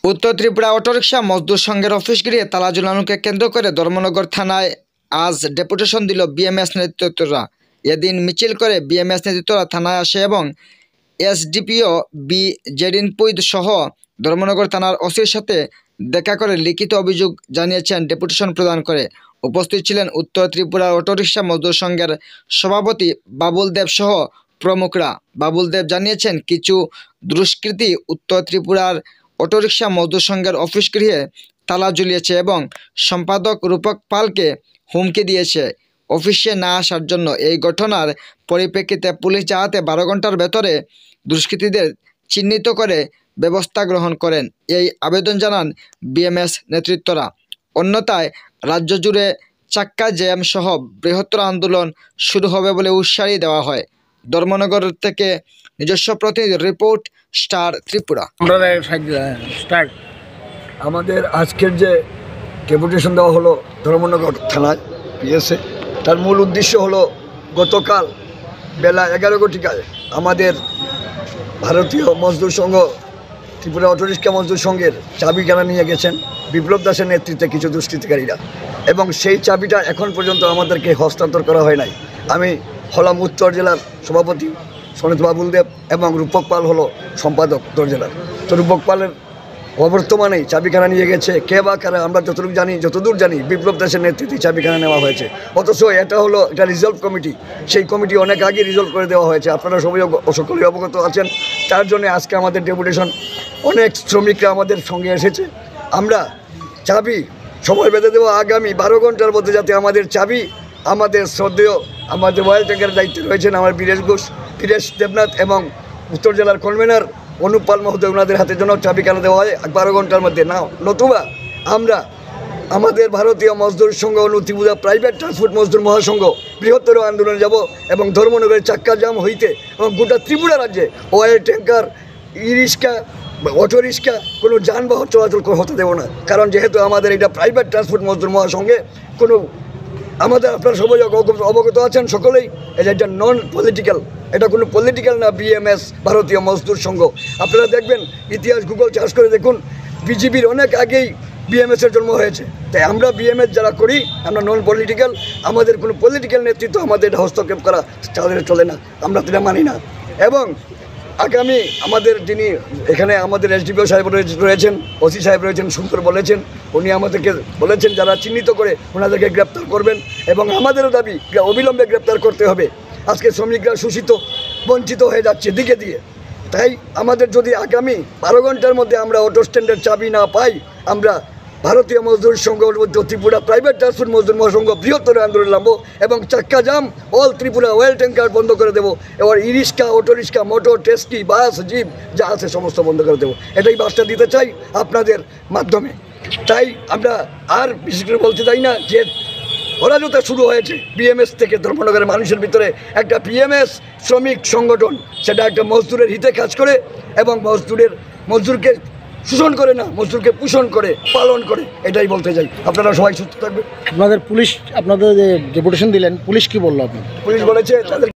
উত্তর ত্রিপুরা অটোরিকশা মজদুর সংঘের অফিস গৃহে তালা ঝুলানোকে কেন্দ্র করে ধর্মনগর থানায় আজ ডেপুটেশন দিল বিএমএস নেতৃত্বরা। এদিন মিছিল করে বিএমএস নেতৃত্বরা থানায় আসে এবং এসডিপিও বি জেডিন পুইদ সহ ধর্মনগর থানার ওসির সাথে দেখা করে লিখিত অভিযোগ জানিয়েছেন ডেপুটেশন প্রদান করে। উপস্থিত ছিলেন উত্তর ত্রিপুরা অটোরিকশা মজদুর সংঘের সভাপতি বাবুল দেব সহ প্রমুখরা। বাবুল দেব জানিয়েছেন, কিছু দুষ্কৃতী উত্তর ত্রিপুরার অটোরিকশা মজদুর সংঘের অফিস গৃহে তালা ঝুলিয়েছে এবং সম্পাদক রূপক পালকে হুমকি দিয়েছে অফিসে না আসার জন্য। এই ঘটনার পরিপ্রেক্ষিতে পুলিশ যাতে 12 ঘন্টার ভেতরে দুষ্কৃতীদের চিহ্নিত করে ব্যবস্থা গ্রহণ করেন, এই আবেদন জানান বিএমএস নেতৃত্বরা। অন্যথায় রাজ্য জুড়ে চাক্কা জ্যাম সহ বৃহত্তর আন্দোলন শুরু হবে বলে উস্কানি দেওয়া হয়। ধর্মনগর থেকে নিজস্ব প্রতিনিধি রিপোর্ট, স্টার ত্রিপুরা। আমাদের আজকের যে ডেপুটেশন দেওয়া হলো ধর্মনগর থানায় পিএসএ, তার মূল উদ্দেশ্য হলো গতকাল বেলা 11 ঘটিকায় আমাদের ভারতীয় মজদুর সংঘ ত্রিপুরা অটোরিক্সা মজদুর সংঘের চাবিখানা নিয়ে গেছেন বিপ্লব দাসের নেতৃত্বে কিছু দুষ্কৃতিকারীরা, এবং সেই চাবিটা এখন পর্যন্ত আমাদেরকে হস্তান্তর করা হয় নাই। আমি হলাম উত্তর জেলার সভাপতি সনিত বাবুল দেব এবং রূপক পাল হলো সম্পাদক উত্তর জেলার। তো রূপক পালের অবর্তমানেই চাবিখানা নিয়ে গেছে কে বা কারা আমরা যতদূর জানি বিপ্লব দাসের নেতৃত্বে চাবিখানা নেওয়া হয়েছে। অথচ এটা হলো একটা রিজলভ কমিটি, সেই কমিটি অনেক আগে রিজলভ করে দেওয়া হয়েছে। আপনারা সবাই সকলেই অবগত আছেন। তার জন্য আজকে আমাদের ডেপুটেশন, অনেক শ্রমিকরা আমাদের সঙ্গে এসেছে। আমরা চাবি সময় বেঁধে দেবো আগামী 12 ঘন্টার মধ্যে, যাতে আমাদের চাবি আমাদের শ্রদ্ধেয় আমাদের ওয়েল ট্যাঙ্কের দায়িত্বে রয়েছেন আমার বীরেশ দেবনাথ এবং উত্তর জেলার কনভেনার অনুপ পাল মহোদয়, ওনাদের হাতের জন্য চাবিখানা দেওয়া হয় 12 ঘন্টার মধ্যে। না নতুবা আমরা আমাদের ভারতীয় মজদুর সংঘ ত্রিপুরা প্রাইভেট ট্রান্সপোর্ট মজদুর মহাসংঘ বৃহত্তর আন্দোলনে যাব এবং ধর্মনগরের চাক্কা জাম হইতে এবং গোটা ত্রিপুরা রাজ্যে ওয়েল ট্যাঙ্কার, ই রিক্সা, অটো রিক্সা কোনো যানবাহন চলাচল হতে দেবো না। কারণ যেহেতু আমাদের এটা প্রাইভেট ট্রান্সপোর্ট মজদুর মহাসংঘে কোনো আমাদের আপনারা সবাই অবগত আছেন সকলেই, এটা নন পলিটিক্যাল, এটা কোনো পলিটিক্যাল না। বিএমএস ভারতীয় মজদুর সংঘ, আপনারা দেখবেন ইতিহাস গুগল সার্চ করে দেখুন, বিজেপির অনেক আগেই বিএমএসের জন্ম হয়েছে। তাই আমরা বিএমএস যারা করি আমরা নন পলিটিক্যাল, আমাদের কোনো পলিটিক্যাল নেতৃত্ব আমাদের হস্তক্ষেপ করা চলে না, আমরা সেটা মানি না। এবং আগামী আমাদের যিনি এখানে আমাদের এসডিপিও সাহেব রয়েছেন, ওসি সাহেব রয়েছেন, সুন্দর বলেছেন, উনি আমাদেরকে বলেছেন যারা চিহ্নিত করে ওনাদেরকে গ্রেপ্তার করবেন এবং আমাদেরও দাবি অবিলম্বে গ্রেপ্তার করতে হবে। আজকে শ্রমিকরা শোষিত বঞ্চিত হয়ে যাচ্ছে দিকে দিয়ে। তাই আমাদের যদি আগামী 12 ঘন্টার মধ্যে আমরা অটো স্ট্যান্ডের চাবি না পাই, আমরা ভারতীয় মজদুর সংঘ ত্রিপুরা প্রাইভেট ট্রান্সপোর্ট মজদুর মহাসংঘ বৃহত্তর আন্দোলন নামবো এবং চাক্কা জাম অল ত্রিপুরা ওয়েল ট্যাঙ্কার বন্ধ করে দেবো। এবার ই রিক্সা, অটো রিক্সা, মোটর, ট্যাক্সি, বাস, জিপ যা আছে সমস্ত বন্ধ করে দেবো। এটাই বার্তা দিতে চাই আপনাদের মাধ্যমে। তাই আমরা আর বিশেষ করে বলতে চাই না যে অরাজকতা শুরু হয়েছে বিএমএস থেকে ধর্মনগরের মানুষের ভিতরে। একটা বিএমএস শ্রমিক সংগঠন, সেটা একটা মজদুরের হিতে কাজ করে এবং মজদুরকে শোষণ করে না, মজদুরকে পোষণ করে, পালন করে, এটাই বলতে চাই। আপনারা সবাই সুস্থ থাকবেন। আপনাদের পুলিশ, আপনাদের যে ডেপুটেশন দিলেন, পুলিশ কি বললো? আপনি পুলিশ বলেছে তাদের